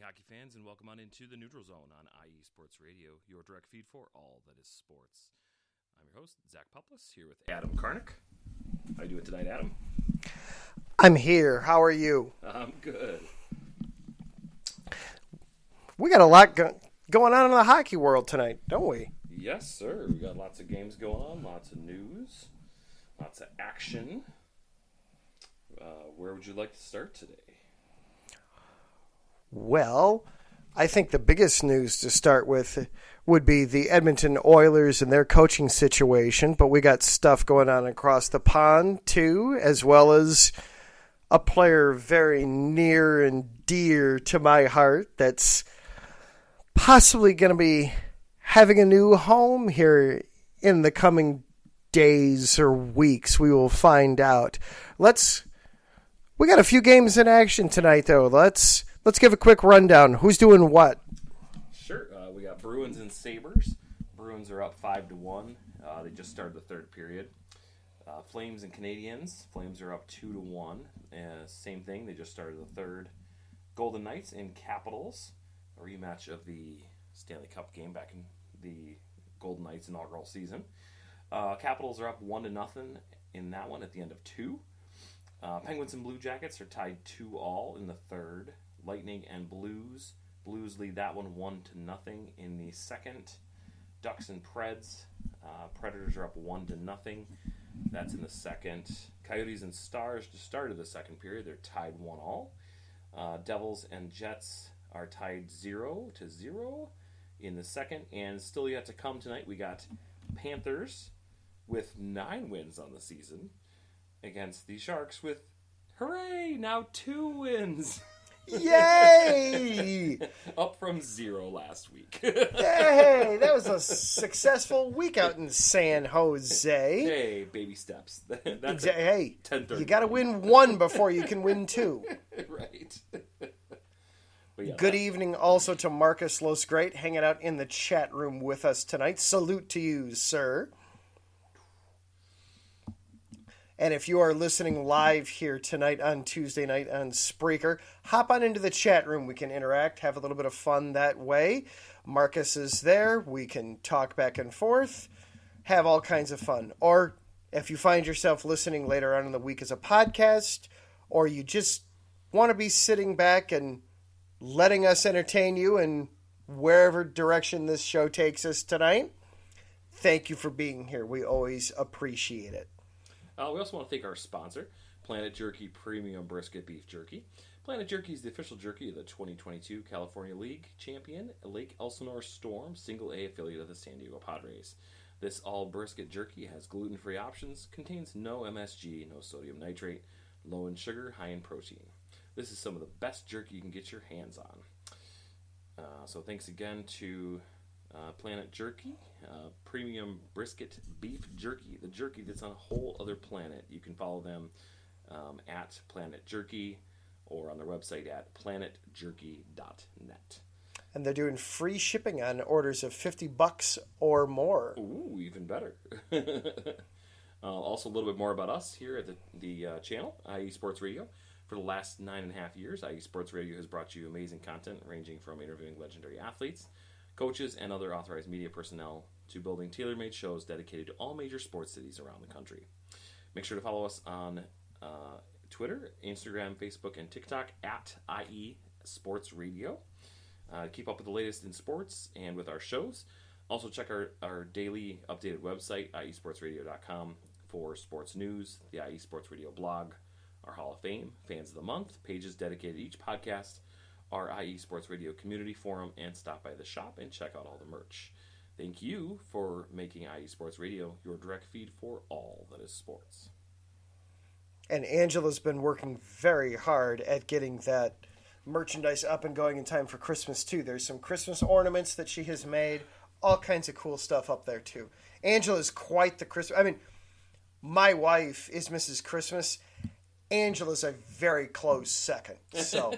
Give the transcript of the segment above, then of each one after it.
hockey fans, and welcome on into the Neutral Zone on IE Sports Radio, your direct feed for all that is sports. I'm your host, Zach Puplis, here with Adam Karnick. How you doing tonight, Adam? I'm here. How are you? I'm good. We got a lot going on in the hockey world tonight, don't we? Yes, sir. We got lots of games going on, lots of news, lots of action. Where would you like to start today? Well, I think the biggest news to start with would be the Edmonton Oilers and their coaching situation, but we got stuff going on across the pond too, as well as a player very near and dear to my heart that's possibly going to be having a new home here in the coming days or weeks. We will find out. We got a few games in action tonight, though. Let's give a quick rundown. Who's doing what? Sure. We got Bruins and Sabres. Bruins are up 5-1. They just started the third period. Flames and Canadiens. Flames are up 2-1. Same thing. They just started the third. Golden Knights and Capitals. A rematch of the Stanley Cup game back in the Golden Knights inaugural season. Capitals are up 1-0 in that one at the end of 2. Penguins and Blue Jackets are tied 2-2 in the third. Lightning and Blues. Blues lead that one 1-0 in the second. Ducks and Preds. Predators are up 1-0. That's in the second. Coyotes and Stars just started the second period. They're tied 1-1. Devils and Jets are tied 0-0 in the second. And still yet to come tonight, we got Panthers with 9 wins on the season against the Sharks with, hooray, now 2 wins. Yay! Up from 0 last week. Hey, that was a successful week out in San Jose. Hey, baby steps. That's hey, 10:30. you got to win 1 before you can win 2. Right. Yeah, Good evening also to Marcus Losgreat hanging out in the chat room with us tonight. Salute to you, sir. And if you are listening live here tonight on Tuesday night on Spreaker, hop on into the chat room. We can interact, have a little bit of fun that way. Marcus is there. We can talk back and forth, have all kinds of fun. Or if you find yourself listening later on in the week as a podcast, or you just want to be sitting back and letting us entertain you in wherever direction this show takes us tonight, thank you for being here. We always appreciate it. We also want to thank our sponsor, Planet Jerky Premium Brisket Beef Jerky. Planet Jerky is the official jerky of the 2022 California League champion Lake Elsinore Storm, single A affiliate of the San Diego Padres. This all brisket jerky has gluten-free options, contains no MSG, no sodium nitrate, low in sugar, high in protein. This is some of the best jerky you can get your hands on. So thanks again to Planet Jerky, Premium Brisket Beef Jerky, the jerky that's on a whole other planet. You can follow them at Planet Jerky or on their website at planetjerky.net. And they're doing free shipping on orders of $50 or more. Ooh, even better. Also, a little bit more about us here at the channel, IE Sports Radio. For the last 9.5 years, IE Sports Radio has brought you amazing content ranging from interviewing legendary athletes, coaches, and other authorized media personnel to building tailor-made shows dedicated to all major sports cities around the country. Make sure to follow us on Twitter, Instagram, Facebook, and TikTok at IE Sports Radio. Keep up with the latest in sports and with our shows. Also check our daily updated website, iesportsradio.com, for sports news, the IE Sports Radio blog, our Hall of Fame, Fans of the Month, pages dedicated to each podcast, our IE Sports Radio community forum, and stop by the shop and check out all the merch. Thank you for making IE Sports Radio your direct feed for all that is sports. And Angela's been working very hard at getting that merchandise up and going in time for Christmas, too. There's some Christmas ornaments that she has made, all kinds of cool stuff up there, too. Angela's quite the Christmas. I mean, my wife is Mrs. Christmas. Angela's a very close second, so...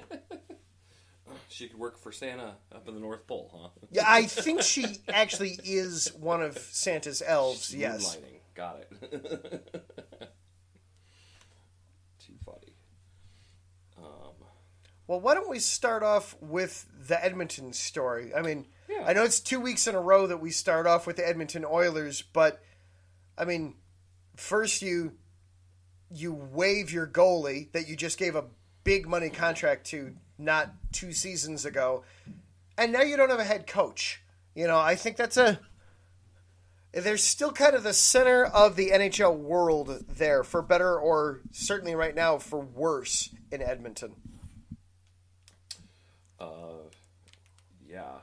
She could work for Santa up in the North Pole, huh? Yeah, I think she actually is one of Santa's elves, yes. Moonlighting. Got it. Too funny. Well, why don't we start off with the Edmonton story? I mean, Yeah. I know it's 2 weeks in a row that we start off with the Edmonton Oilers, but, I mean, first you waive your goalie that you just gave a big money contract to not 2 seasons ago, and now you don't have a head coach. I think there's still kind of the center of the NHL world there, for better or certainly right now for worse in Edmonton. Yeah.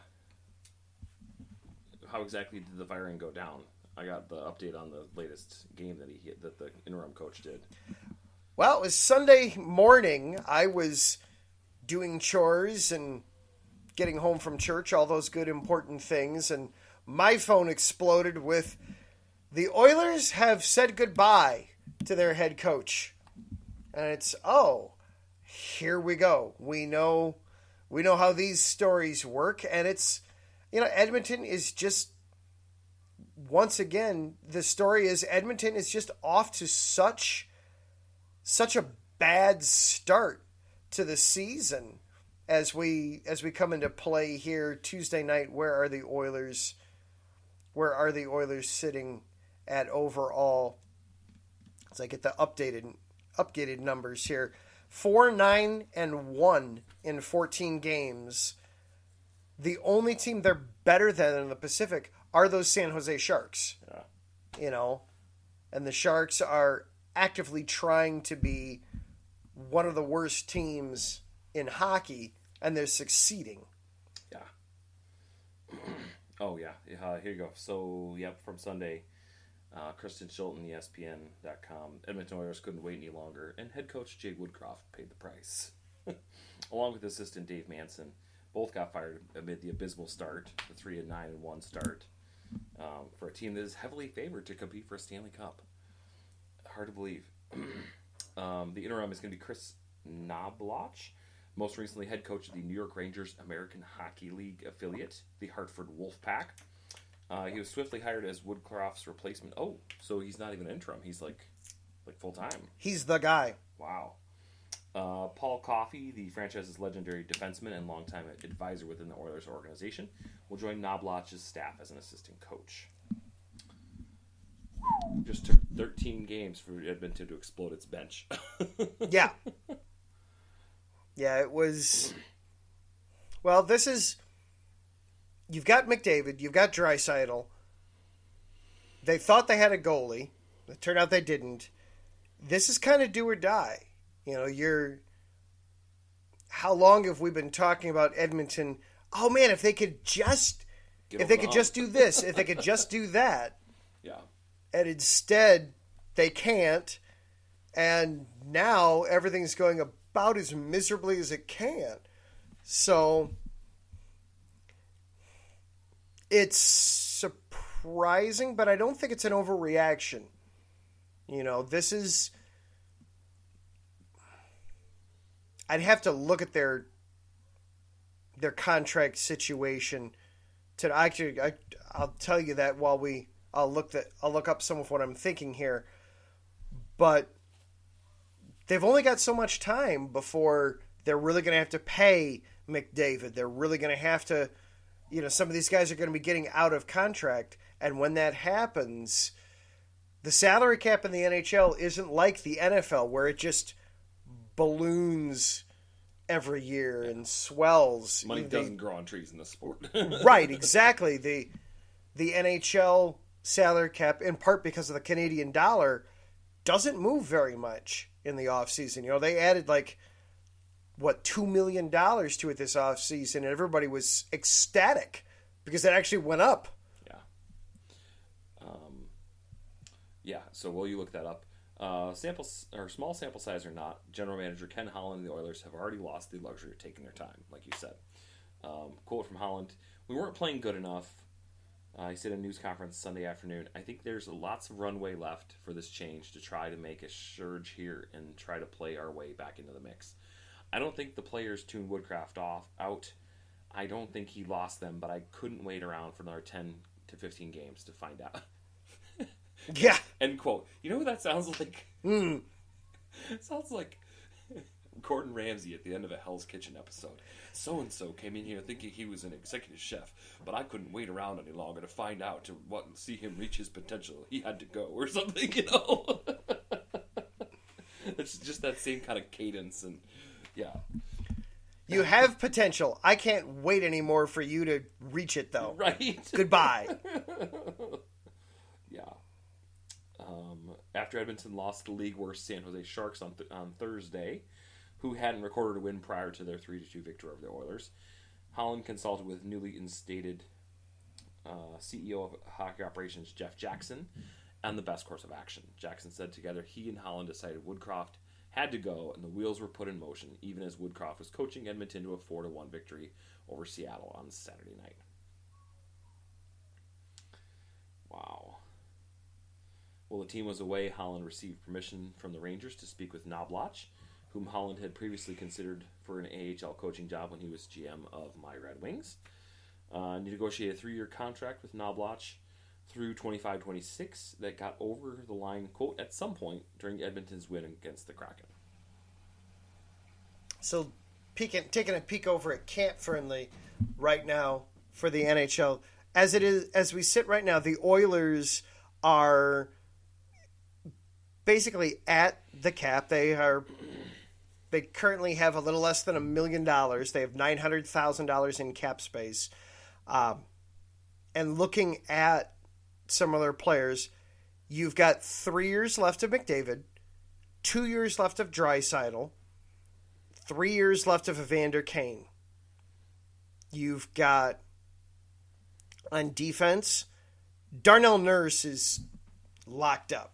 How exactly did the firing go down? I got the update on the latest game that the interim coach did. Well, it was Sunday morning. I was doing chores and getting home from church, all those good important things, and my phone exploded with, the Oilers have said goodbye to their head coach. And it's, here we go. We know how these stories work, and it's, Edmonton is just, once again, the story is Edmonton is just off to such a bad start to the season as we come into play here Tuesday night. Where are the Oilers sitting at overall? As I get the updated numbers here. 4-9-1 in 14 games. The only team they're better than in the Pacific are those San Jose Sharks. Yeah. And the Sharks are actively trying to be one of the worst teams in hockey, and they're succeeding. Yeah. Oh, yeah. Here you go. So, from Sunday, Kristen Schulten, ESPN.com. Edmonton Oilers couldn't wait any longer, and head coach Jay Woodcroft paid the price. Along with assistant Dave Manson, both got fired amid the abysmal start, the 3-9-1 start, for a team that is heavily favored to compete for a Stanley Cup. Hard to believe. The interim is going to be Chris Knoblauch, most recently head coach of the New York Rangers American Hockey League affiliate, the Hartford Wolfpack. He was swiftly hired as Woodcroft's replacement. Oh, so he's not even interim. He's like full-time. He's the guy. Wow. Paul Coffey, the franchise's legendary defenseman and longtime advisor within the Oilers organization, will join Knoblauch's staff as an assistant coach. Just took 13 games for Edmonton to explode its bench. Yeah. Yeah, it was... Well, this is... You've got McDavid, you've got Draisaitl. They thought they had a goalie. It turned out they didn't. This is kind of do or die. How long have we been talking about Edmonton? Oh man, if they could just do this, if they could just do that. Yeah. And instead, they can't. And now everything's going about as miserably as it can. So it's surprising, but I don't think it's an overreaction. This is... I'd have to look at their contract situation to actually. I'll tell you that while I'll look up some of what I'm thinking here, but they've only got so much time before they're really going to have to pay McDavid. They're really going to have to, some of these guys are going to be getting out of contract, and when that happens, the salary cap in the NHL isn't like the NFL where it just balloons every year and swells. Money doesn't grow on trees in this sport. Right, exactly. The NHL salary cap, in part because of the Canadian dollar, doesn't move very much in the offseason. They added $2 million to it this offseason, and everybody was ecstatic because it actually went up. Yeah. So while you look that up, small sample size or not, General Manager Ken Holland and the Oilers have already lost the luxury of taking their time, like you said. Quote from Holland: "We weren't playing good enough." He said in a news conference Sunday afternoon, "I think there's lots of runway left for this change to try to make a surge here and try to play our way back into the mix. I don't think the players tuned Woodcroft out. I don't think he lost them, but I couldn't wait around for another 10 to 15 games to find out." Yeah. End quote. You know what that sounds like? Mm. It sounds like Gordon Ramsay at the end of a Hell's Kitchen episode. So-and-so came in here thinking he was an executive chef, but I couldn't wait around any longer to find out, to see him reach his potential. He had to go, or something, you know? It's just that same kind of cadence, and yeah. You have potential. I can't wait anymore for you to reach it, though. Right? Goodbye. Yeah. After Edmonton lost the league-worst San Jose Sharks on Thursday, who hadn't recorded a win prior to their 3-2 victory over the Oilers, Holland consulted with newly instated CEO of hockey operations Jeff Jackson on the best course of action. Jackson said together he and Holland decided Woodcroft had to go, and the wheels were put in motion, even as Woodcroft was coaching Edmonton to a 4-1 victory over Seattle on Saturday night. Wow. While the team was away, Holland received permission from the Rangers to speak with Knoblauch, whom Holland had previously considered for an AHL coaching job when he was GM of my Red Wings. He negotiated a 3-year contract with Knoblauch through 25-26 that got over the line, quote, at some point during Edmonton's win against the Kraken. So, taking a peek over at Camp Friendly right now for the NHL, as we sit right now, the Oilers are basically at the cap. They currently have a little less than $1 million. They have $900,000 in cap space. And looking at some of their players, you've got 3 years left of McDavid, 2 years left of Draisaitl, 3 years left of Evander Kane. You've got, on defense, Darnell Nurse is locked up.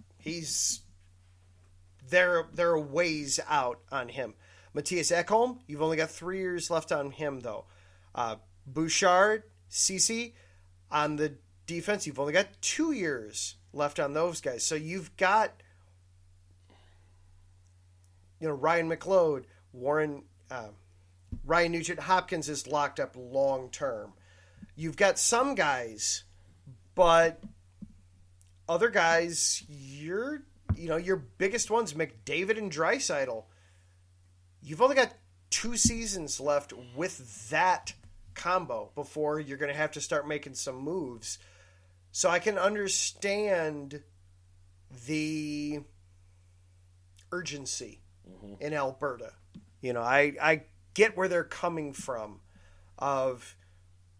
There are ways out on him. Matthias Ekholm, you've only got 3 years left on him, though. Bouchard, Ceci, on the defense, you've only got 2 years left on those guys. So you've got, Ryan McLeod, Ryan Nugent-Hopkins is locked up long term. You've got some guys, but other guys, your biggest ones, McDavid and Draisaitl, you've only got 2 seasons left with that combo before you're going to have to start making some moves. So I can understand the urgency in Alberta. I get where they're coming from of,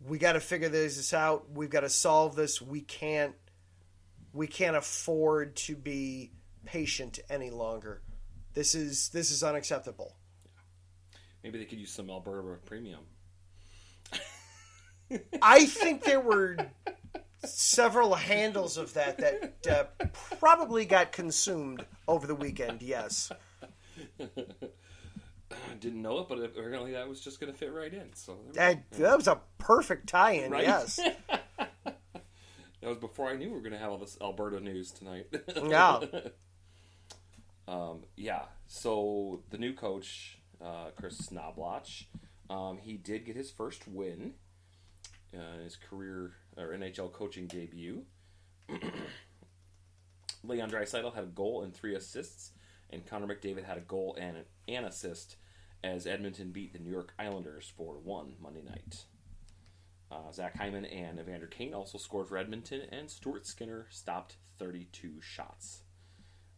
we got to figure this out. We've got to solve this. We can't afford to be patient any longer. This is unacceptable. Maybe they could use some Alberta premium. I think there were several handles of that probably got consumed over the weekend, yes. Didn't know it, but apparently that was just going to fit right in. So that was a perfect tie-in, right? Yes. That was before I knew we were going to have all this Alberta news tonight. Yeah. Yeah. So the new coach, Chris Knoblauch, he did get his first win in his career or NHL coaching debut. Leon Draisaitl had a goal and 3 assists, and Connor McDavid had a goal and an assist as Edmonton beat the New York Islanders 4-1 Monday night. Zach Hyman and Evander Kane also scored for Edmonton, and Stuart Skinner stopped 32 shots.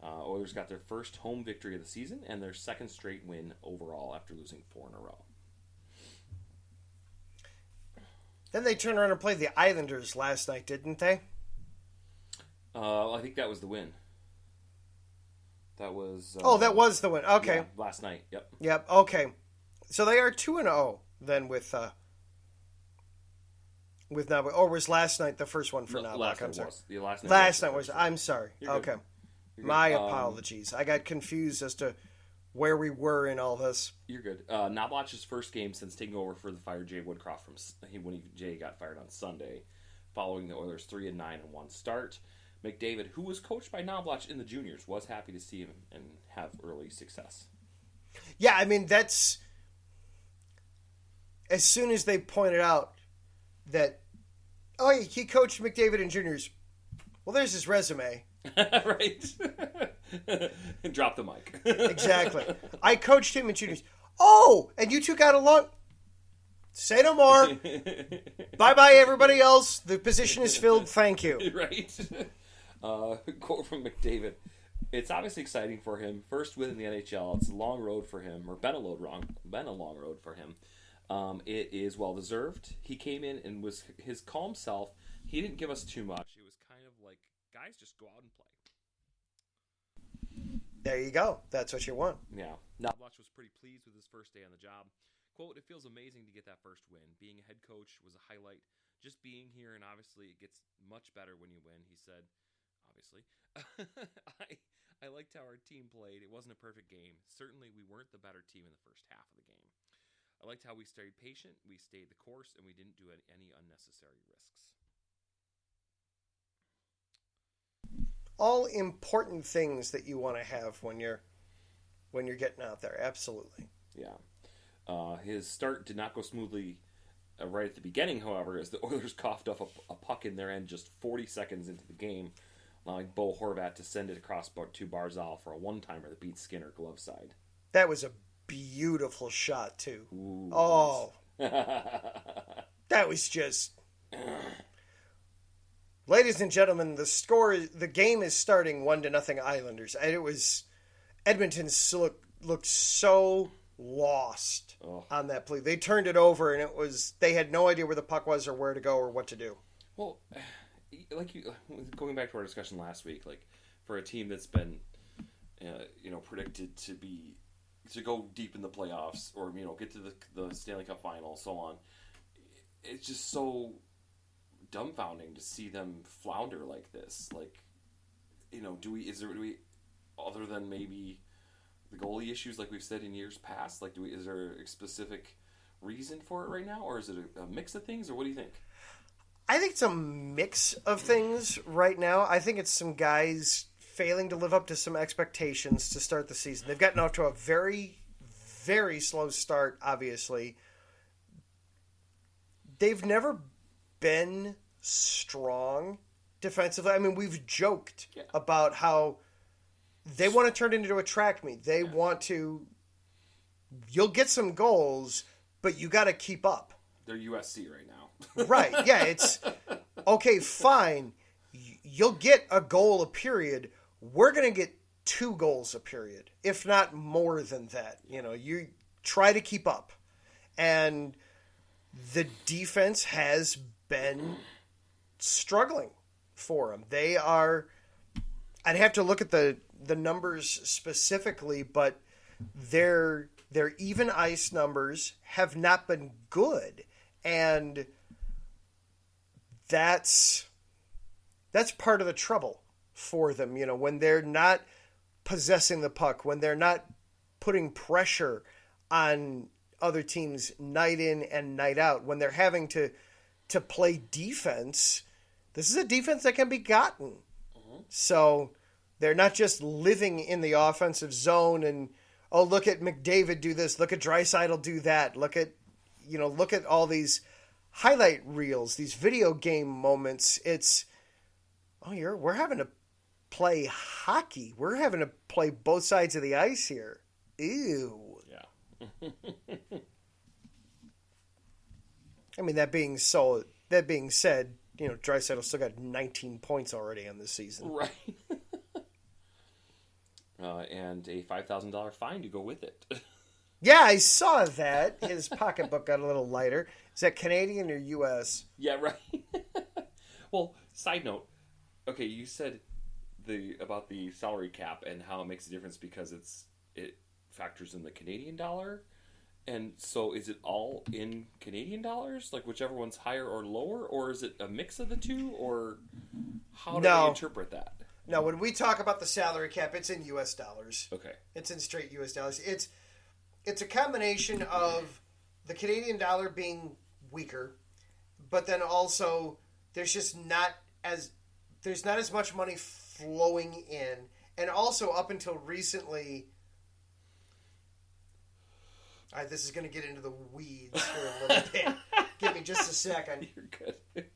Oilers got their first home victory of the season and their second straight win overall after losing 4 in a row. Then they turned around and played the Islanders last night, didn't they? I think that was the win. That was... that was the win. Okay. Yeah, last night, yep. Yep, okay. So they are 2-0 then with Knoblauch. Or was last night the first one for Knoblauch? Last I'm sorry. was. The last night was. I'm sorry. Okay. My apologies. I got confused as to where we were in all this. You're good. Knoblauch's first game since taking over for the fired Jay Woodcroft when Jay got fired on Sunday, following the Oilers' 3-9-1 start. McDavid, who was coached by Knoblauch in the juniors, was happy to see him and have early success. Yeah, I mean, that's... As soon as they pointed out that, he coached McDavid in juniors, well, there's his resume. Right. And drop the mic. Exactly. I coached him in juniors. Oh, and you two got along. Say no more. Bye-bye, everybody else. The position is filled. Thank you. Right. Quote from McDavid. It's obviously exciting for him. First win in the NHL. It's a long road for him, or been a long road for him. It is well deserved. He came in and was his calm self. He didn't give us too much. It was kind of like, guys, just go out and play. There you go. That's what you want. Yeah. Knoblauch was pretty pleased with his first day on the job. Quote, it feels amazing to get that first win. Being a head coach was a highlight. Just being here, and obviously it gets much better when you win, he said. Obviously. I liked how our team played. It wasn't a perfect game. Certainly we weren't the better team in the first half of the game. I liked how we stayed patient, we stayed the course, and we didn't do any unnecessary risks. All important things that you want to have when you're getting out there. Absolutely. Yeah. His start did not go smoothly right at the beginning, however, as the Oilers coughed up a puck in their end just 40 seconds into the game, allowing Bo Horvat to send it across to Barzal for a one-timer that beat Skinner glove side. That was a beautiful shot, too. Ooh, oh. Nice. That was just... Ladies and gentlemen, the game is starting 1-0 Islanders. And it was... Edmonton looked so lost on that play. They turned it over, and they had no idea where the puck was or where to go or what to do. Well, going back to our discussion last week, like for a team that's been, predicted to go deep in the playoffs or get to the Stanley Cup final, so on, it's just so dumbfounding to see them flounder like this. Like, do we other than maybe the goalie issues, like we've said in years past, like is there a specific reason for it right now, or is it a mix of things, or what do you think? I think it's a mix of things right now. I think it's some guys failing to live up to some expectations to start the season. They've gotten off to a very, very slow start, obviously. They've never been strong defensively. I mean, we've joked about how they want to turn it into a track meet. They want to... You'll get some goals, but you got to keep up. They're USC right now. Right, yeah, it's... Okay, fine. You'll get a goal a period. We're going to get 2 goals a period, if not more than that. You try to keep up. And the defense has been struggling for them. They are... I'd have to look at the numbers specifically, but their even ice numbers have not been good. And that's part of the trouble for them, when they're not possessing the puck, when they're not putting pressure on other teams night in and night out, when they're having to play defense. This is a defense that can be gotten. So they're not just living in the offensive zone and, oh, look at McDavid do this, look at Draisaitl do that, look at all these highlight reels, these video game moments. It's, we're having to play hockey. We're having to play both sides of the ice here. Ew. Yeah. I mean, that being said, Draisaitl still got 19 points already on this season. Right. And a $5,000 fine to go with it. Yeah, I saw that. His pocketbook got a little lighter. Is that Canadian or U.S.? Yeah, right. Well, side note. Okay, you said about the salary cap and how it makes a difference because it factors in the Canadian dollar. And so is it all in Canadian dollars? Like whichever one's higher or lower? Or is it a mix of the two? Or how do we interpret that? No, when we talk about the salary cap, it's in U.S. dollars. Okay. It's in straight U.S. dollars. It's a combination of the Canadian dollar being weaker, but then also there's not as much money flowing in, and also up until recently. All right, this is going to get into the weeds here a little bit. Give me just a second. You're good.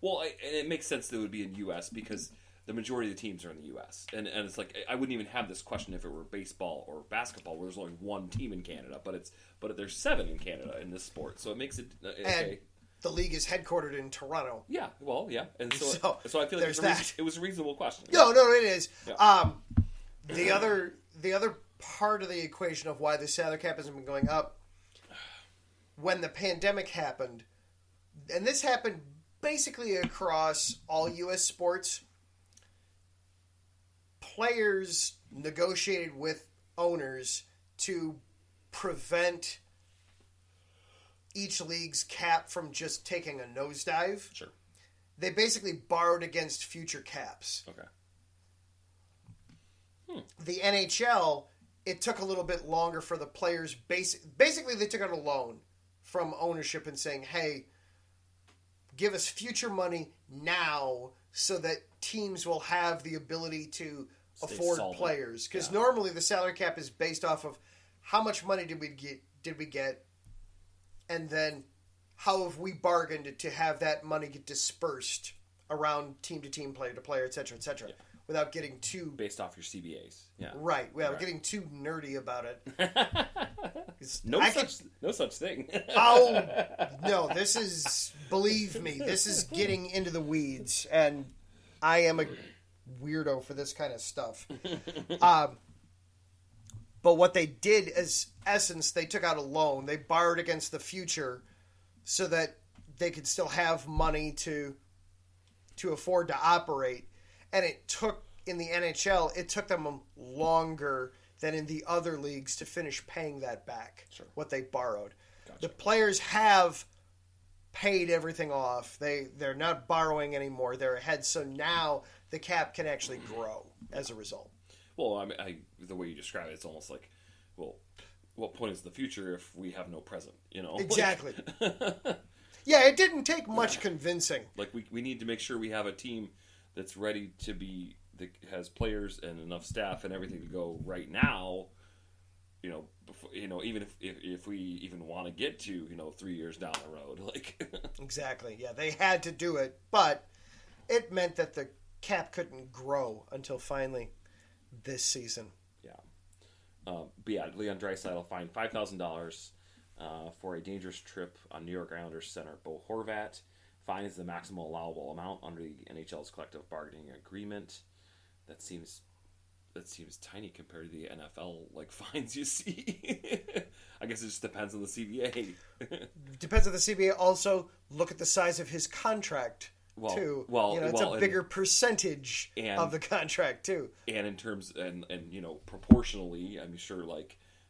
Well, and it makes sense that it would be in U.S. because the majority of the teams are in the U.S. And it's like I wouldn't even have this question if it were baseball or basketball, where there's only one team in Canada, but there's 7 in Canada in this sport, so it makes it okay. And the league is headquartered in Toronto. Yeah, well, yeah, and so I feel like it was a reasonable question. No, it is. Yeah. The other part of the equation of why the salary cap hasn't been going up, when the pandemic happened, and this happened basically across all U.S. sports, players negotiated with owners to prevent each league's cap from just taking a nosedive. Sure. They basically borrowed against future caps. Okay. The NHL, it took a little bit longer for the players. Basically, they took out a loan from ownership and saying, hey, give us future money now so that teams will have the ability to afford solvent. Players. Because normally the salary cap is based off of how much money did we get, and then how have we bargained to have that money get dispersed around team to team, player to player, et cetera, without getting too... Based off your CBAs. Yeah. Right. Without getting too nerdy about it. No such thing. Oh, no. This is... Believe me, this is getting into the weeds, and I am a weirdo for this kind of stuff. But what they did as essence, they took out a loan. They borrowed against the future so that they could still have money to afford to operate. And it took, in the NHL, it took them longer than in the other leagues to finish paying that back, what they borrowed. Gotcha. The players have paid everything off. They're not borrowing anymore. They're ahead. So now the cap can actually grow as a result. Well, I mean, the way you describe it, it's almost like, well, what point is the future if we have no present? You know, exactly. Yeah, it didn't take much convincing. Like we need to make sure we have a team that's ready to be, that has players and enough staff and everything to go right now. You know, before, you know, even if we even want to get to 3 years down the road, like exactly. Yeah, they had to do it, but it meant that the cap couldn't grow until finally this season. Yeah. But yeah, Leon Draisaitl fined $5,000 for a dangerous trip on New York Islanders center Bo Horvat. Fine is the maximum allowable amount under the NHL's collective bargaining agreement. That seems tiny compared to the NFL fines you see. I guess it just depends on the CBA. Depends on the CBA. Also, look at the size of his contract. Too. It's a bigger percentage of the contract too. And in terms and proportionally, I'm sure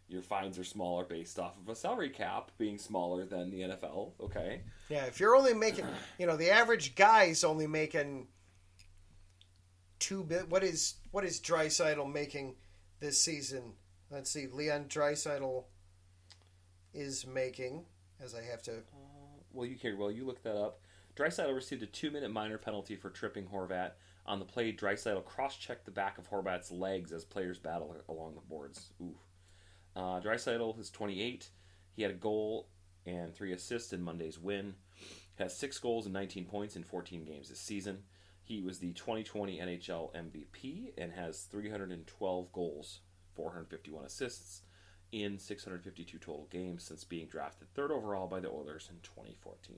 your fines are smaller based off of a salary cap being smaller than the NFL. Okay. Yeah, if you're only making, the average guy's only making $2 billion. What is Draisaitl making this season? Let's see. Leon Draisaitl is making, as I have to. You look that up. Draisaitl received a 2-minute minor penalty for tripping Horvat. On the play, Draisaitl cross-checked the back of Horvat's legs as players battle along the boards. Ooh. Draisaitl is 28. He had a goal and 3 assists in Monday's win. Has 6 goals and 19 points in 14 games this season. He was the 2020 NHL MVP and has 312 goals, 451 assists in 652 total games since being drafted 3rd overall by the Oilers in 2014.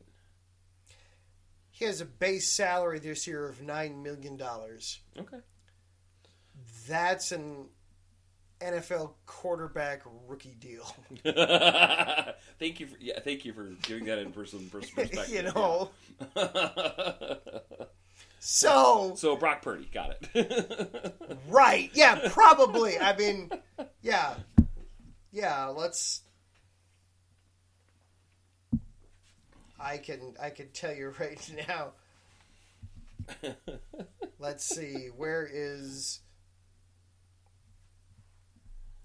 He has a base salary this year of $9 million. Okay. That's an NFL quarterback rookie deal. Thank you for giving that in some perspective. So Brock Purdy, got it. Right. Yeah, probably. I mean, yeah. Yeah, let's... I can tell you right now. Let's see. Where is...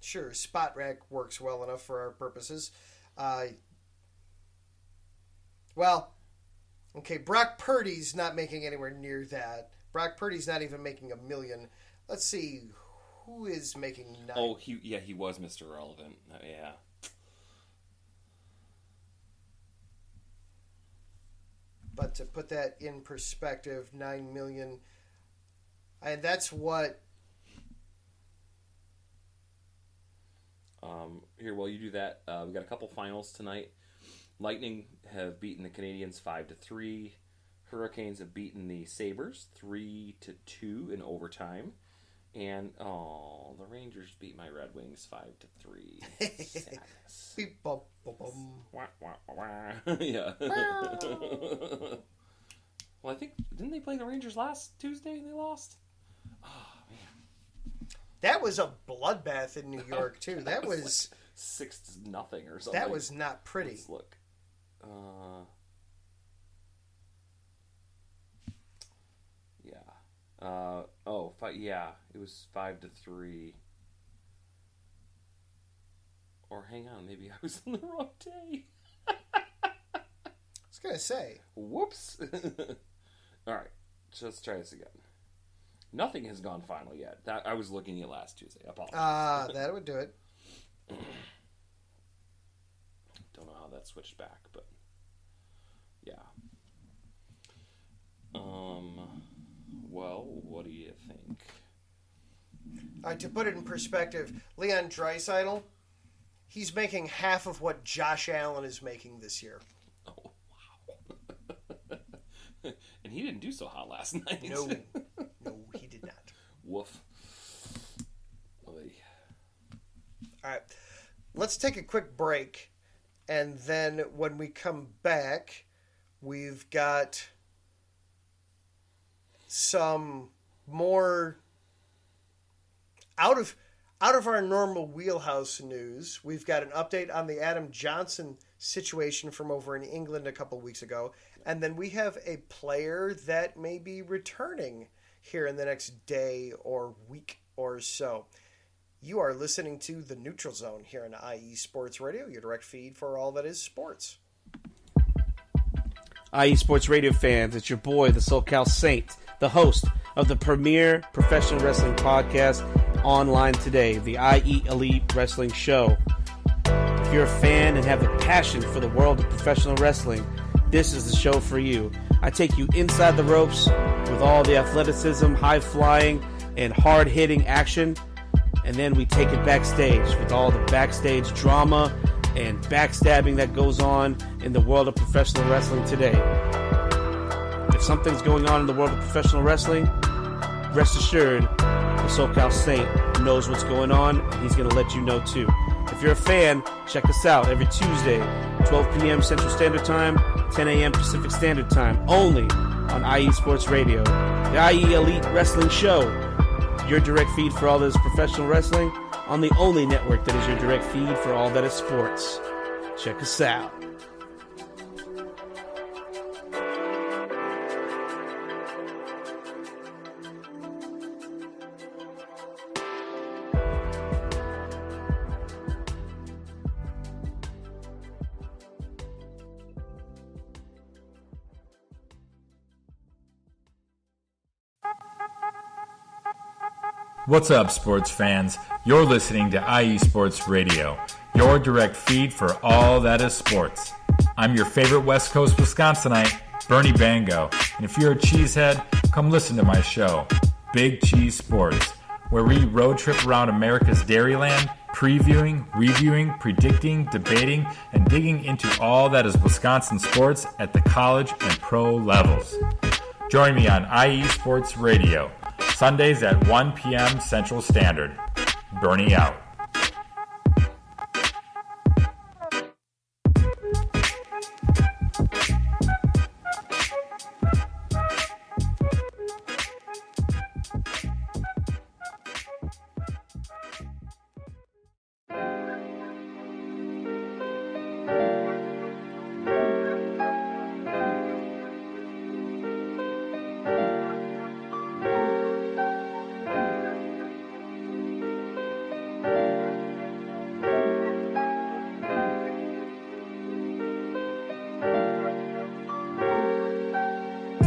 Sure, Spot Rack works well enough for our purposes. Brock Purdy's not making anywhere near that. Brock Purdy's not even making $1 million. Let's see. Who is making 9? Oh, he was Mr. Relevant. Yeah. But to put that in perspective, $9 million And that's what... Here, while you do that, we got a couple finals tonight. Lightning have beaten the Canadiens 5-3. Hurricanes have beaten the Sabres 3-2 in overtime. And, the Rangers beat my Red Wings 5-3. Sadness. Beep, bum, bum, bum. Wah, wah, wah, wah. Yeah. Well, I think, didn't they play the Rangers last Tuesday and they lost? Oh, man. That was a bloodbath in New York, too. That was... Like 6-0 or something. That was not pretty. Let's look. Yeah. Yeah. It was 5-3. Or hang on, maybe I was on the wrong day. I was going to say. Whoops. All right. So let's try this again. Nothing has gone final yet. That I was looking at last Tuesday. I apologize. That would do it. Don't know how that switched back, but yeah. Well, what do you think? To put it in perspective, Leon Draisaitl, he's making half of what Josh Allen is making this year. Oh, wow. And he didn't do so hot last night. No, he did not. Woof. Oy. All right, let's take a quick break, and then when we come back, we've got some more out of our normal wheelhouse news. We've got an update on the Adam Johnson situation from over in England a couple weeks ago, and then we have a player that may be returning here in the next day or week or so. You are listening to The Neutral Zone here on IE Sports Radio, your direct feed for all that is sports. IE Sports Radio fans, it's your boy, the SoCal Saint, the host of the premier professional wrestling podcast online today, the IE Elite Wrestling Show. If you're a fan and have a passion for the world of professional wrestling, this is the show for you. I take you inside the ropes with all the athleticism, high-flying, and hard-hitting action, and then we take it backstage with all the backstage drama and backstabbing that goes on in the world of professional wrestling today. If something's going on in the world of professional wrestling, rest assured, the SoCal Saint knows what's going on, and he's going to let you know too. If you're a fan, check us out every Tuesday, 12 p.m. Central Standard Time, 10 a.m. Pacific Standard Time, only on IE Sports Radio. The IE Elite Wrestling Show, your direct feed for all that is professional wrestling, on the only network that is your direct feed for all that is sports. Check us out. What's up, sports fans? You're listening to IE Sports Radio, your direct feed for all that is sports. I'm your favorite West Coast Wisconsinite, Bernie Bango, and if you're a cheesehead, come listen to my show, Big Cheese Sports, where we road trip around America's Dairyland, previewing, reviewing, predicting, debating, and digging into all that is Wisconsin sports at the college and pro levels. Join me on IE Sports Radio, Sundays at 1 p.m. Central Standard. Bernie out.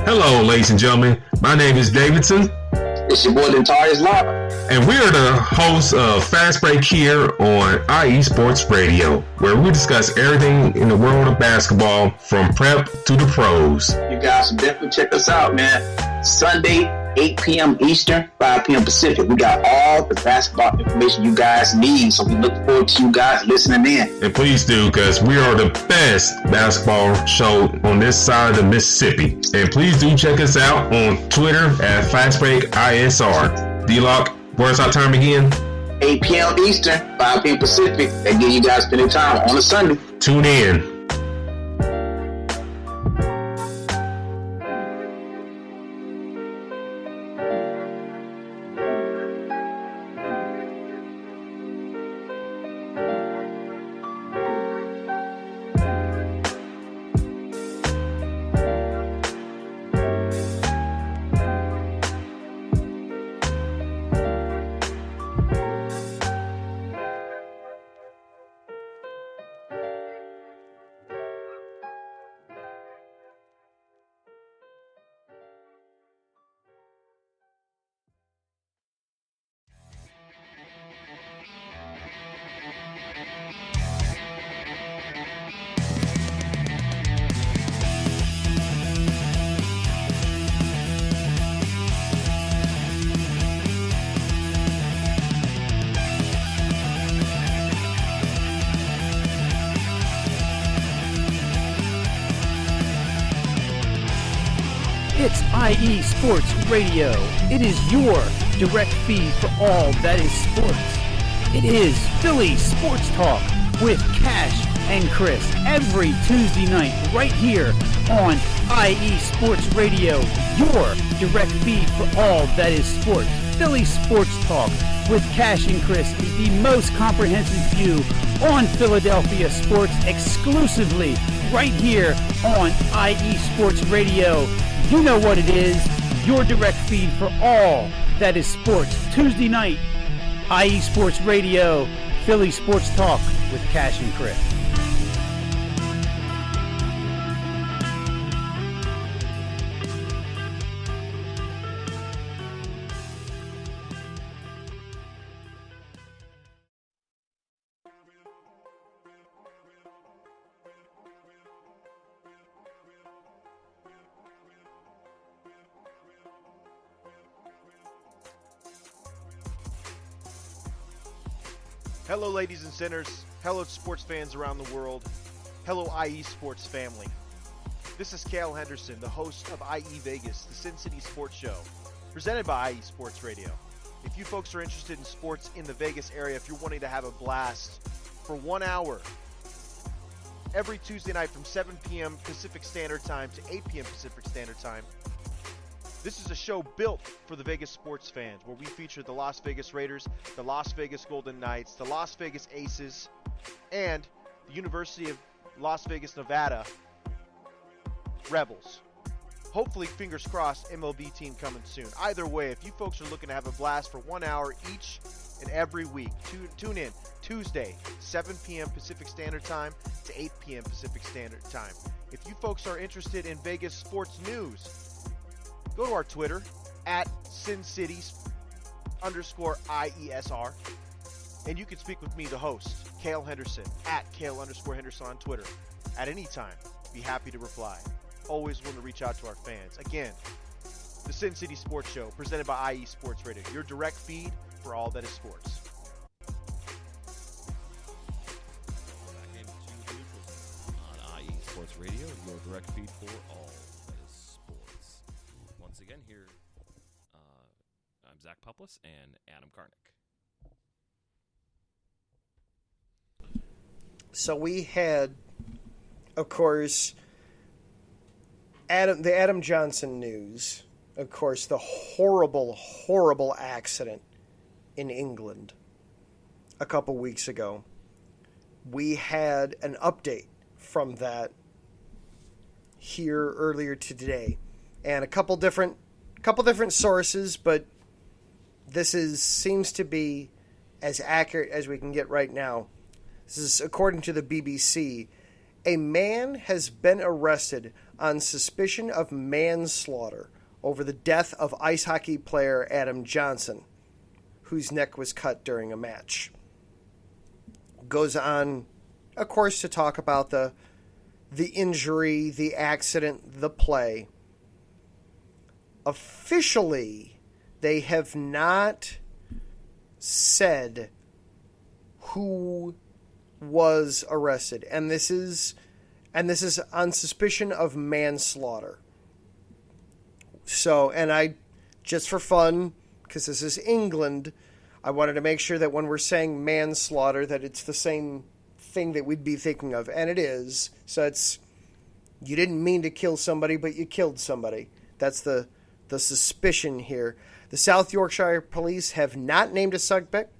Hello, ladies and gentlemen. My name is Davidson. It's your boy, Lentarius Locke. And we are the hosts of Fast Break here on IE Sports Radio, where we discuss everything in the world of basketball from prep to the pros. You guys should definitely check us out, man. Sunday 8 p.m. Eastern, 5 p.m. Pacific. We got all the basketball information you guys need, so we look forward to you guys listening in. And please do, because we are the best basketball show on this side of the Mississippi. And please do check us out on Twitter at FastBreakISR. D-Lock, where's our time again? 8 p.m. Eastern, 5 p.m. Pacific. That give you guys spending time on a Sunday. Tune in. It's IE Sports Radio. It is your direct feed for all that is sports. It is Philly Sports Talk with Cash and Chris every Tuesday night right here on IE Sports Radio, your direct feed for all that is sports. Philly Sports Talk with Cash and Chris is the most comprehensive view on Philadelphia sports exclusively right here on IE Sports Radio. You know what it is, your direct feed for all that is sports. Tuesday night, IE Sports Radio, Philly Sports Talk with Cash and Chris. Hello, ladies and sinners. Hello, sports fans around the world. Hello, IE Sports family. This is Cale Henderson, the host of IE Vegas, the Sin City Sports Show, presented by IE Sports Radio. If you folks are interested in sports in the Vegas area, if you're wanting to have a blast for 1 hour, every Tuesday night from 7 p.m. Pacific Standard Time to 8 p.m. Pacific Standard Time, this is a show built for the Vegas sports fans, where we feature the Las Vegas Raiders, the Las Vegas Golden Knights, the Las Vegas Aces, and the University of Las Vegas, Nevada Rebels. Hopefully, fingers crossed, MLB team coming soon. Either way, if you folks are looking to have a blast for 1 hour each and every week, tune in Tuesday, 7 p.m. Pacific Standard Time to 8 p.m. Pacific Standard Time. If you folks are interested in Vegas sports news, go to our Twitter, at SinCities_IESR, and you can speak with me, the host, Cale Henderson, at Cale_Henderson on Twitter. At any time, be happy to reply. Always want to reach out to our fans. Again, the Sin City Sports Show, presented by IE Sports Radio, your direct feed for all that is sports. Back into the neutral zone on IE Sports Radio, your direct feed for all that is sports. Once again, here, I'm Zach Puplis and Adam Karnick. So we had, of course, the Adam Johnson news. Of course, the horrible, horrible accident in England a couple weeks ago. We had an update from that here earlier today, and a couple different sources, but this seems to be as accurate as we can get right now. This is according to the BBC. A man has been arrested on suspicion of manslaughter over the death of ice hockey player Adam Johnson, whose neck was cut during a match. Goes on, of course, to talk about the injury, the accident, the play. officially, they have not said who was arrested, and this is on suspicion of manslaughter. So, and I, just for fun, because this is England, I wanted to make sure that when we're saying manslaughter, that it's the same thing that we'd be thinking of, and it is. So it's, you didn't mean to kill somebody, but you killed somebody. That's the suspicion here. The South Yorkshire police have not named a suspect.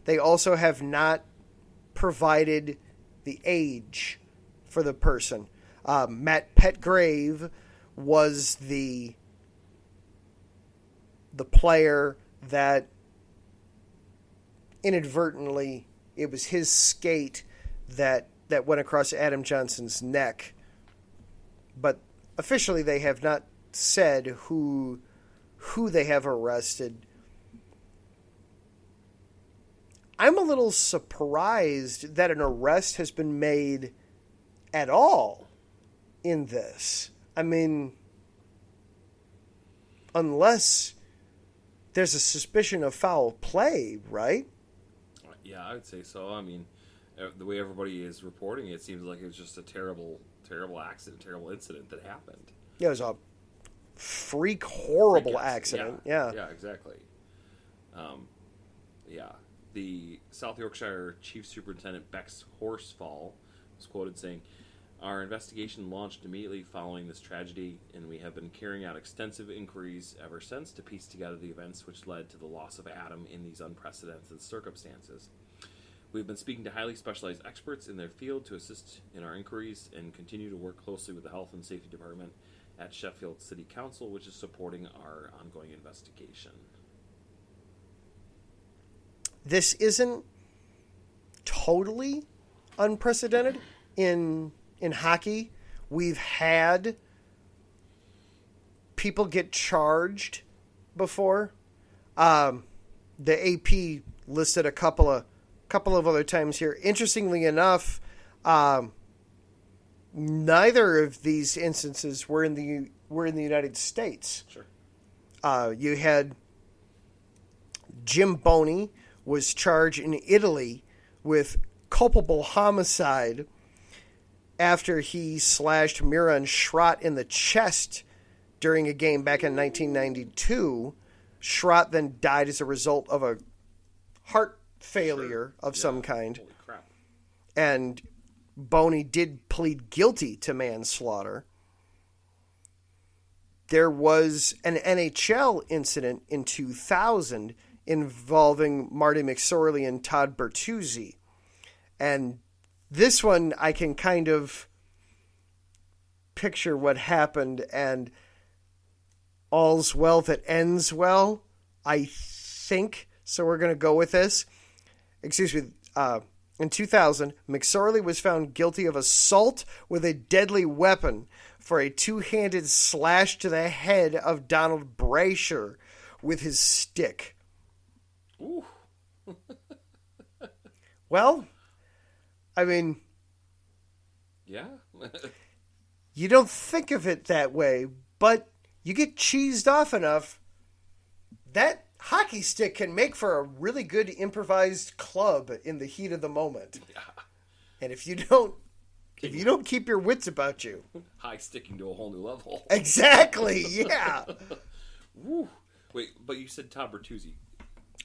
They also have not provided the age for the person. Matt Petgrave was the player that inadvertently, it was his skate that went across Adam Johnson's neck. But officially they have not said who they have arrested. I'm a little surprised that an arrest has been made at all in this. I mean, unless there's a suspicion of foul play, right? Yeah, I would say so. I mean, the way everybody is reporting it seems like it was just a terrible, terrible accident, terrible incident that happened. Yeah, it was a freak, horrible accident. Yeah, exactly. The South Yorkshire Chief Superintendent Bex Horsfall was quoted saying, "Our investigation launched immediately following this tragedy, and we have been carrying out extensive inquiries ever since to piece together the events which led to the loss of Adam in these unprecedented circumstances. We've been speaking to highly specialized experts in their field to assist in our inquiries and continue to work closely with the Health and Safety Department at Sheffield City Council, which is supporting our ongoing investigation." This isn't totally unprecedented in hockey. We've had people get charged before. The AP listed a couple of other times here. Interestingly enough, neither of these instances were in the United States. Sure. You had Jim Boney was charged in Italy with culpable homicide after he slashed Miran Schrott in the chest during a game back in 1992. Schrott then died as a result of a heart failure of some kind. Holy crap. And Boney did plead guilty to manslaughter. There was an NHL incident in 2000 involving Marty McSorley and Todd Bertuzzi. And this one, I can kind of picture what happened, and all's well that ends well, I think. So we're going to go with this. Excuse me. In 2000, McSorley was found guilty of assault with a deadly weapon for a two-handed slash to the head of Donald Brasher with his stick. Ooh. Well, I mean, yeah. You don't think of it that way, but you get cheesed off enough, that hockey stick can make for a really good improvised club in the heat of the moment. Yeah. And if you don't keep your wits about you, High sticking to a whole new level. Exactly, yeah. Woo. Wait, but you said Todd Bertuzzi.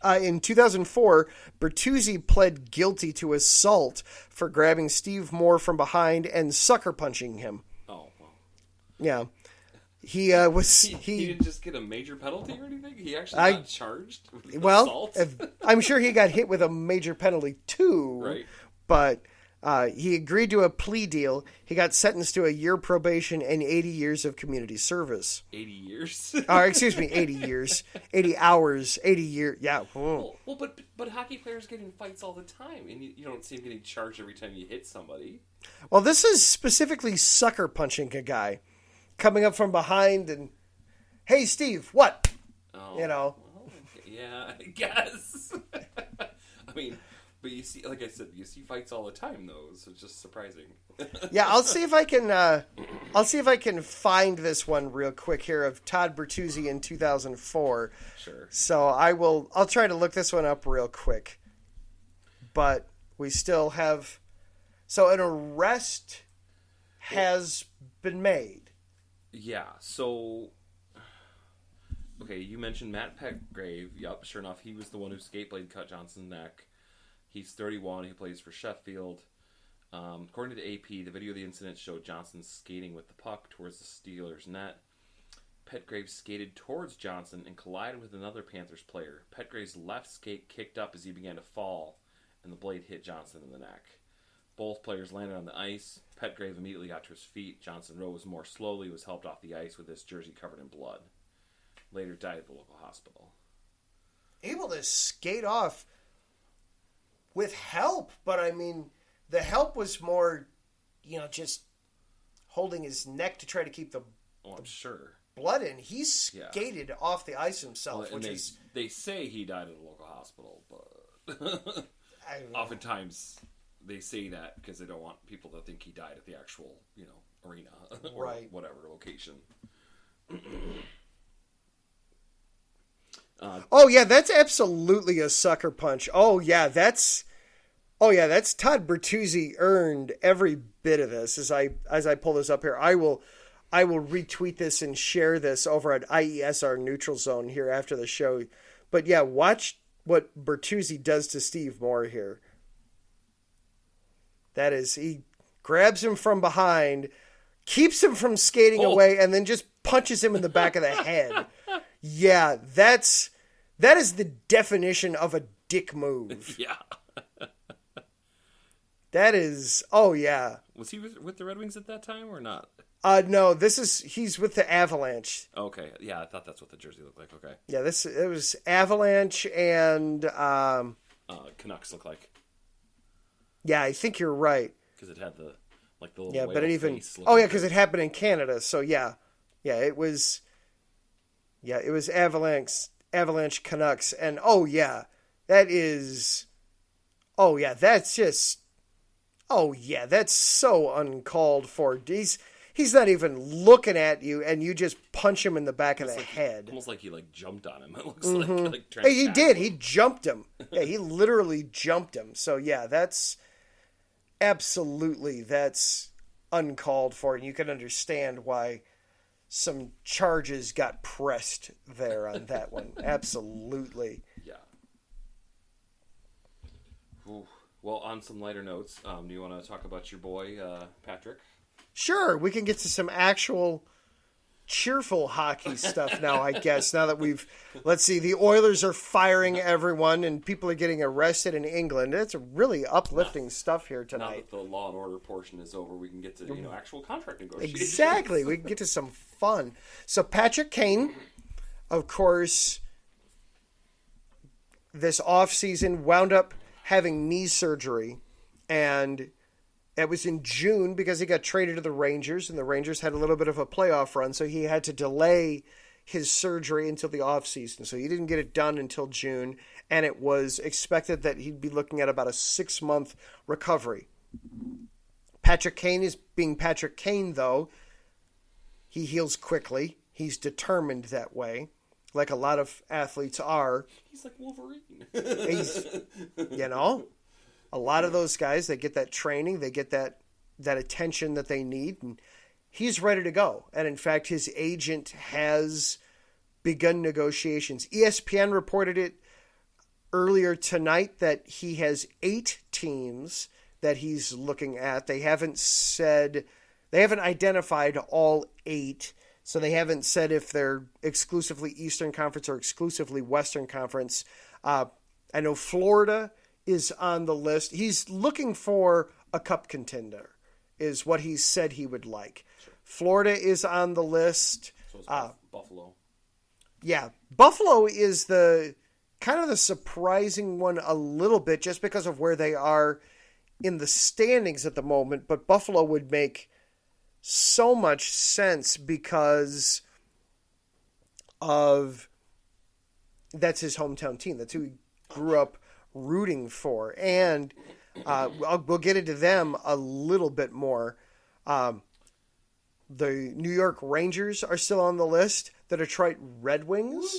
In 2004, Bertuzzi pled guilty to assault for grabbing Steve Moore from behind and sucker punching him. Oh, well. Yeah. He was. He didn't just get a major penalty or anything? He actually got charged with assault? I'm sure he got hit with a major penalty too. Right. But he agreed to a plea deal. He got sentenced to a year probation and 80 years of community service. 80 years? Excuse me, 80 years. 80 hours, 80 years. Yeah. Well, but hockey players get in fights all the time, and you don't see them getting charged every time you hit somebody. Well, this is specifically sucker punching a guy. Coming up from behind and, "Hey, Steve, what?" Oh, You know. well, yeah, I guess. I mean, But you see, like I said, you see fights all the time, though. So it's just surprising. Yeah, I'll see if I can. I'll see if I can find this one real quick here of Todd Bertuzzi in 2004. Sure. So I'll try to look this one up real quick. But we still have. So an arrest has been made. Yeah. So. Okay, you mentioned Matt Petgrave. Yup, sure enough, he was the one who skate blade cut Johnson's neck. He's 31. He plays for Sheffield. According to the AP, the video of the incident showed Johnson skating with the puck towards the Steelers' net. Petgrave skated towards Johnson and collided with another Panthers player. Petgrave's left skate kicked up as he began to fall, and the blade hit Johnson in the neck. Both players landed on the ice. Petgrave immediately got to his feet. Johnson rose more slowly, was helped off the ice with his jersey covered in blood. Later died at the local hospital. Able to skate off with help, but I mean, the help was more, just holding his neck to try to keep the I'm sure. blood in. He skated off the ice himself, Well, they say he died at a local hospital, but oftentimes they say that because they don't want people to think he died at the actual, arena or right. whatever location. That's absolutely a sucker punch. That's Todd Bertuzzi earned every bit of this. As I pull this up here, I will retweet this and share this over at IESR Neutral Zone here after the show. But yeah, watch what Bertuzzi does to Steve Moore here. That is, he grabs him from behind, keeps him from skating away, and then just punches him in the back of the head. Yeah, that is the definition of a dick move. Yeah. That is, yeah. Was he with the Red Wings at that time or not? No, he's with the Avalanche. Okay, yeah, I thought that's what the jersey looked like. Okay. Yeah, it was Avalanche and Canucks look like. Yeah, I think you're right. Because it had the little but it even face because it happened in Canada. So yeah, it was Avalanche Canucks, and that's so uncalled for. He's not even looking at you, and you just punch him in the back of the head. Almost like he jumped on him. It looks like hey, he did. He jumped him. Yeah, he literally jumped him. So yeah, that's uncalled for, and you can understand why some charges got pressed there on that one. Absolutely. Yeah. Ooh. Well, on some lighter notes, do you want to talk about your boy, Patrick? Sure. We can get to some actual cheerful hockey stuff now, I guess. Now that let's see, the Oilers are firing everyone and people are getting arrested in England. It's really uplifting stuff here tonight. Now that the law and order portion is over, we can get to, actual contract negotiations. Exactly. We can get to some fun. So Patrick Kane, of course, this offseason wound up having knee surgery, and it was in June because he got traded to the Rangers, and the Rangers had a little bit of a playoff run, so he had to delay his surgery until the offseason. So he didn't get it done until June, and it was expected that he'd be looking at about a 6-month recovery. Patrick Kane is being Patrick Kane, though. He heals quickly. He's determined that way, like a lot of athletes are. He's like Wolverine. A lot of those guys, they get that training, they get that attention that they need, and he's ready to go. And in fact, his agent has begun negotiations. ESPN reported it earlier tonight that he has 8 teams that he's looking at. They haven't identified all 8, so they haven't said if they're exclusively Eastern Conference or exclusively Western Conference. I know Florida is on the list. He's looking for a cup contender, is what he said he would like. Sure. Florida is on the list. So it's Buffalo. Yeah, Buffalo is the kind of the surprising one a little bit, just because of where they are in the standings at the moment. But Buffalo would make so much sense because of that's his hometown team. That's who he grew up rooting for. And we'll get into them a little bit more. The New York Rangers are still on the list. The Detroit Red Wings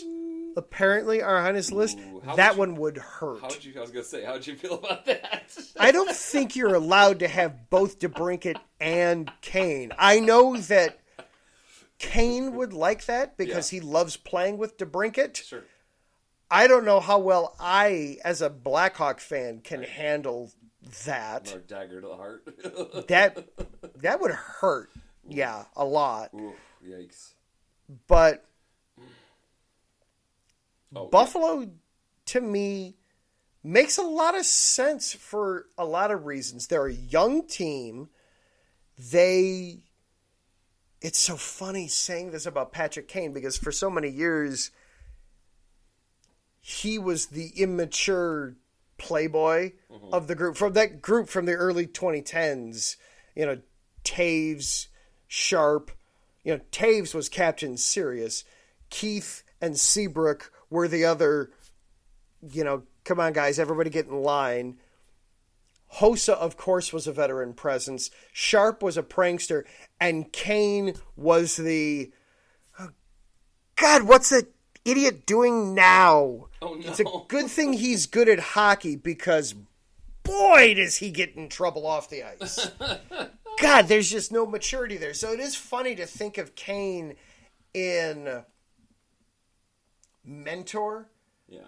apparently are on his list. That one would hurt. I was going to say, how'd you feel about that? I don't think you're allowed to have both DeBrincat and Kane. I know that Kane would like that because he loves playing with DeBrincat. Sure. I don't know how well I, as a Blackhawk fan, can handle that. Another dagger to the heart. That would hurt. Yeah, a lot. Ooh, yikes. But Buffalo, to me, makes a lot of sense for a lot of reasons. They're a young team. It's so funny saying this about Patrick Kane because for so many years, he was the immature playboy of the group. From that group from the early 2010s, Taves, Sharp. Taves was Captain Serious. Keith and Seabrook were the other, come on, guys, everybody get in line. Hossa, of course, was a veteran presence. Sharp was a prankster. And Kane was the, God, what's that idiot doing now? Oh, no. It's a good thing he's good at hockey because, boy, does he get in trouble off the ice. God, there's just no maturity there. So it is funny to think of Kane in mentor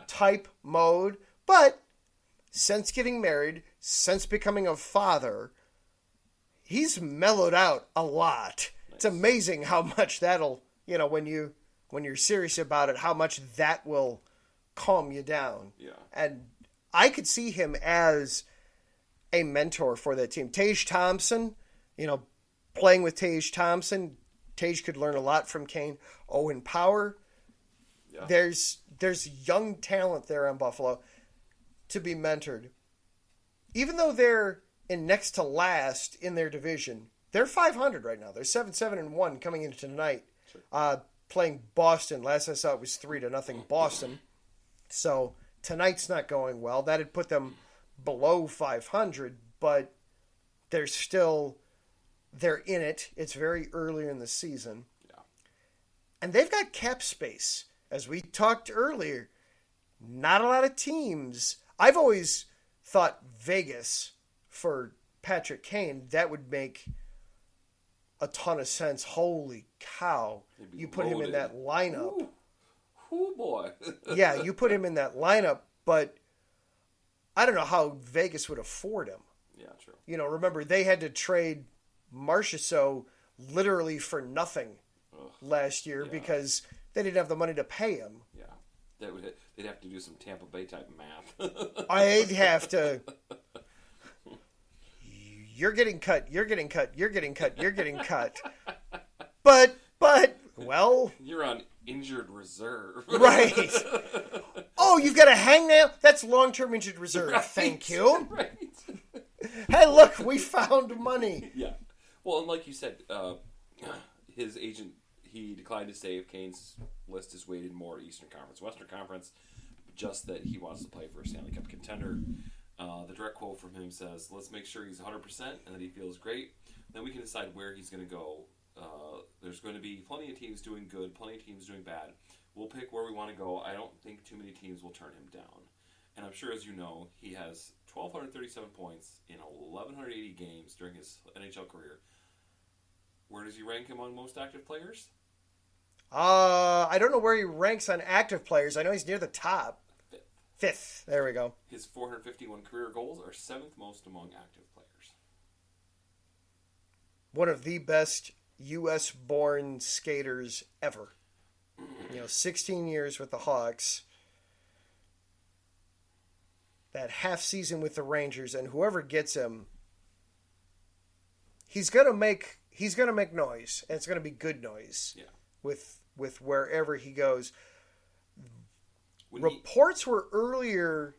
type mode. But since getting married, since becoming a father, he's mellowed out a lot. Nice. It's amazing how much that'll, when you're serious about it, how much that will calm you down. Yeah. And I could see him as a mentor for that team. Tage Thompson, playing with Tage Thompson, Tage could learn a lot from Kane. Owen Power. Yeah. There's young talent there in Buffalo to be mentored. Even though they're in next to last in their division, they're 500 right now. They're 7-1 coming into tonight. Sure. Playing Boston. Last I saw it was 3-0 Boston. So tonight's not going well. That'd put them below 500, but they're in it. It's very early in the season. Yeah. And they've got cap space. As we talked earlier, not a lot of teams. I've always thought Vegas for Patrick Kane, that would make a ton of sense. Holy cow. You put him in that lineup. Ooh boy. Yeah, you put him in that lineup, but I don't know how Vegas would afford him. Yeah, true. Remember, they had to trade Marchessault literally for nothing last year because they didn't have the money to pay him. Yeah. They'd have to do some Tampa Bay type math. I'd have to. You're getting cut. You're getting cut. You're getting cut. You're getting cut. But, well. You're on injured reserve. Right. Oh, you've got a hangnail? That's long-term injured reserve. Right. Thank you. Right. Hey, look, we found money. Yeah. Well, and like you said, his agent, he declined to say if Kane's list is weighted more Eastern Conference, Western Conference, just that he wants to play for a Stanley Cup contender. The direct quote from him says, let's make sure he's 100% and that he feels great. Then we can decide where he's going to go. There's going to be plenty of teams doing good, plenty of teams doing bad. We'll pick where we want to go. I don't think too many teams will turn him down. And I'm sure, as you know, he has 1,237 points in 1,180 games during his NHL career. Where does he rank among most active players? I don't know where he ranks on active players. I know he's near the top. Fifth. There we go. His 451 career goals are 7th most among active players. One of the best U.S.-born skaters ever. 16 years with the Hawks. That half season with the Rangers, and whoever gets him, he's gonna make noise, and it's gonna be good noise. Yeah. With wherever he goes. Reports were earlier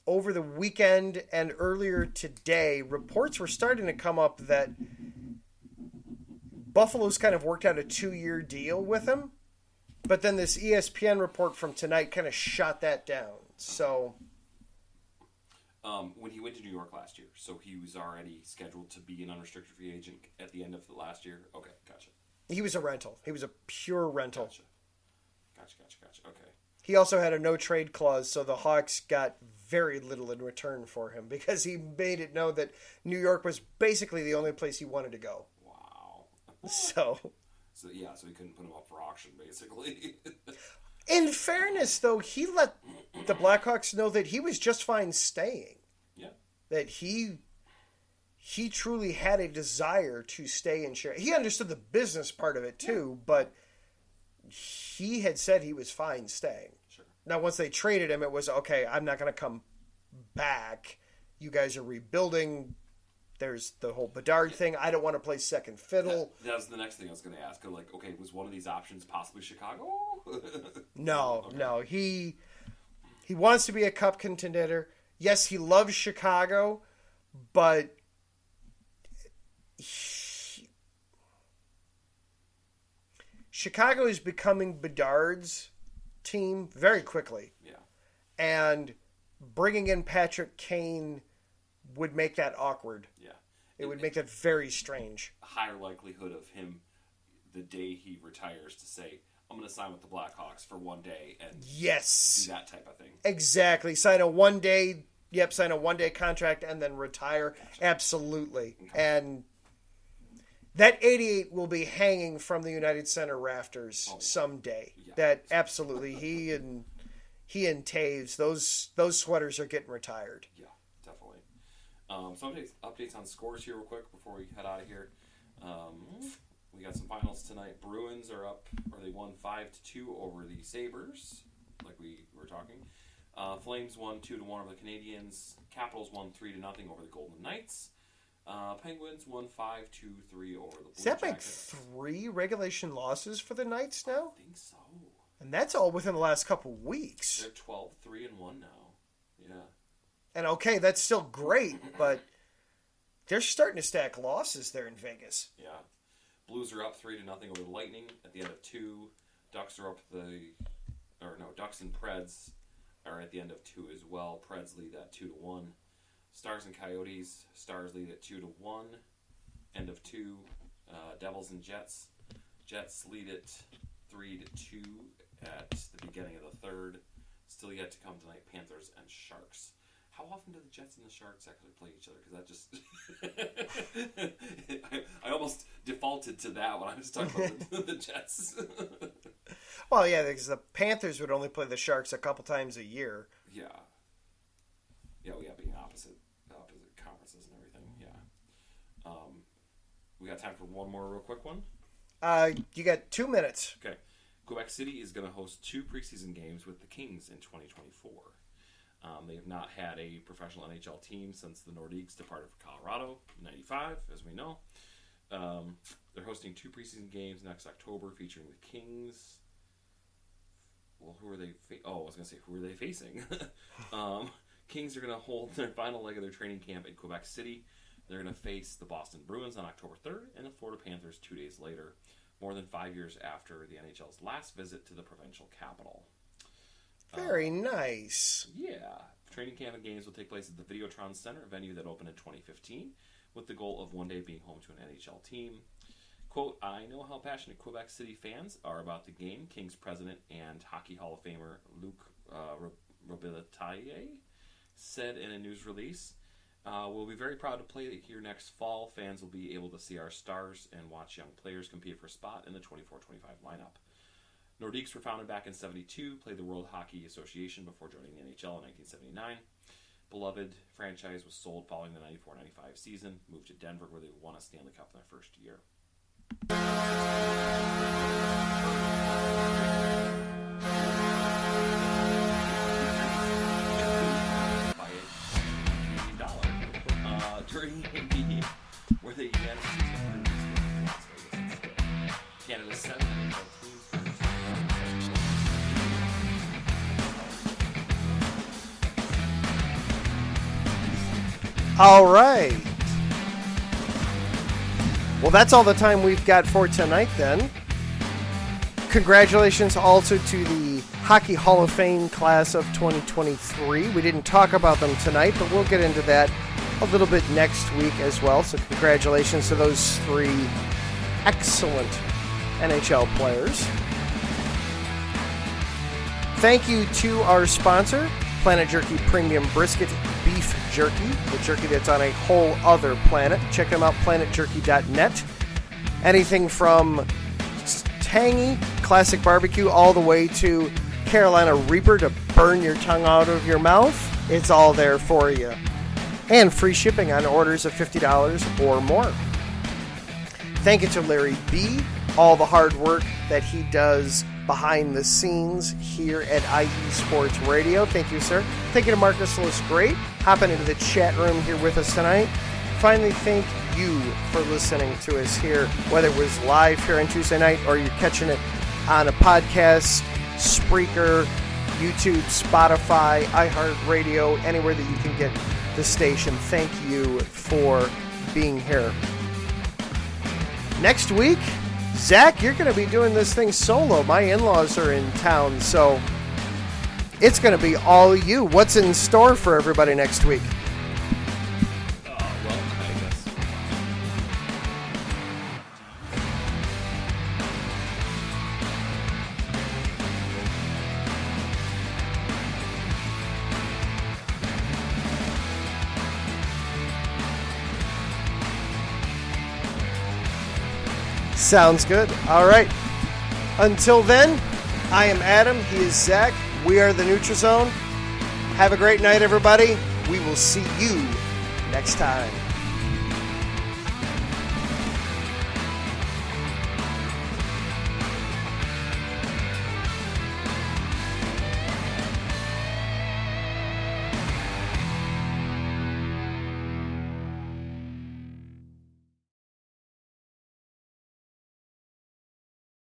over the weekend and earlier today. Reports were starting to come up that Buffalo's kind of worked out a 2-year deal with him, but then this ESPN report from tonight kind of shot that down. So When he went to New York last year, so he was already scheduled to be an unrestricted free agent at the end of the last year. Okay, gotcha. He was a rental. He was a pure rental. Gotcha. Okay. He also had a no-trade clause, so the Hawks got very little in return for him because he made it known that New York was basically the only place he wanted to go. Wow. So he couldn't put him up for auction, basically. In fairness, though, he let the Blackhawks know that he was just fine staying. Yeah. That he truly had a desire to stay and share. He understood the business part of it, too, but he had said he was fine staying. Sure. Now, once they traded him, it was, okay, I'm not going to come back. You guys are rebuilding. There's the whole Bedard thing. I don't want to play second fiddle. That was the next thing I was going to ask. Like, okay, was one of these options possibly Chicago? No, Okay. no. He wants to be a cup contender. Yes, he loves Chicago, but Chicago is becoming Bedard's team very quickly. Yeah. And bringing in Patrick Kane would make that awkward. Yeah. It would make that very strange. A higher likelihood of him, the day he retires, to say, I'm going to sign with the Blackhawks for one day and Yes. do that type of thing. Exactly. Sign a one-day contract and then retire. Gotcha. Absolutely. Okay. And that 88 will be hanging from the United Center rafters someday. Yeah. That absolutely. He and Taves, those sweaters are getting retired. Yeah, definitely. Some updates on scores here real quick before we head out of here. We got some finals tonight. Bruins are up, or they won 5-2 over the Sabres, like we were talking. Flames won 2-1 over the Canadiens. Capitals won 3-0 over the Golden Knights. Penguins won 5-3 over the Blue Is that like Jackets. 3 regulation losses for the Knights now? I think so. And that's all within the last couple weeks. They're 12-3-1 now. Yeah. And okay, that's still great, but they're starting to stack losses there in Vegas. Yeah. Blues are up 3-0 over the Lightning at the end of 2. Ducks are up Ducks and Preds are at the end of 2 as well. Preds lead at 2-1. Stars and Coyotes. Stars lead at 2-1. End of 2. Devils and Jets. Jets lead at 3-2 at the beginning of the third. Still yet to come tonight, Panthers and Sharks. How often do the Jets and the Sharks actually play each other? Because that just... I almost defaulted to that when I was talking about the Jets. Well, yeah, because the Panthers would only play the Sharks a couple times a year. Yeah. Yeah, being opposite conferences and everything, yeah. We got time for one more real quick one? You got 2 minutes. Okay. Quebec City is going to host 2 preseason games with the Kings in 2024. They have not had a professional NHL team since the Nordiques departed for Colorado in 95, as we know. They're hosting 2 preseason games next October featuring the Kings. Well, who are they? Who are they facing? Kings are going to hold their final leg of their training camp in Quebec City. They're going to face the Boston Bruins on October 3rd and the Florida Panthers 2 days later, more than 5 years after the NHL's last visit to the provincial capital. Very nice. Yeah. Training camp and games will take place at the Videotron Center, a venue that opened in 2015, with the goal of one day being home to an NHL team. Quote, I know how passionate Quebec City fans are about the game, Kings president and Hockey Hall of Famer Luc Robitaille said in a news release. We'll be very proud to play here next fall. Fans will be able to see our stars and watch young players compete for a spot in the 24-25 lineup. Nordiques were founded back in 1972, played the World Hockey Association before joining the NHL in 1979. Beloved franchise was sold following the 94-95 season, moved to Denver where they won a Stanley Cup in their first year. By $1 during the where they unanimously approved Las Vegas instead. Canada's 7 NHL teams. All right. Well, that's all the time we've got for tonight then. Congratulations also to the Hockey Hall of Fame class of 2023. We didn't talk about them tonight, but we'll get into that a little bit next week as well. So congratulations to those 3 excellent NHL players. Thank you to our sponsor, Planet Jerky Premium Brisket Beef Jerky, the jerky that's on a whole other planet. Check them out, planetjerky.net. Anything from tangy classic barbecue all the way to Carolina Reaper to burn your tongue out of your mouth, it's all there for you. And free shipping on orders of $50 or more. Thank you to Larry B. All the hard work that he does behind the scenes here at IE Sports Radio. Thank you, sir. Thank you to Marcus Lewis Great, hopping into the chat room here with us tonight. Finally, thank you for listening to us here, whether it was live here on Tuesday night or you're catching it on a podcast, Spreaker, YouTube, Spotify, iHeartRadio, anywhere that you can get the station. Thank you for being here. Next week, Zach, you're going to be doing this thing solo. My in-laws are in town, so it's going to be all you. What's in store for everybody next week? Sounds good. All right. Until then, I am Adam. He is Zach. We are the NutriZone. Have a great night, everybody. We will see you next time.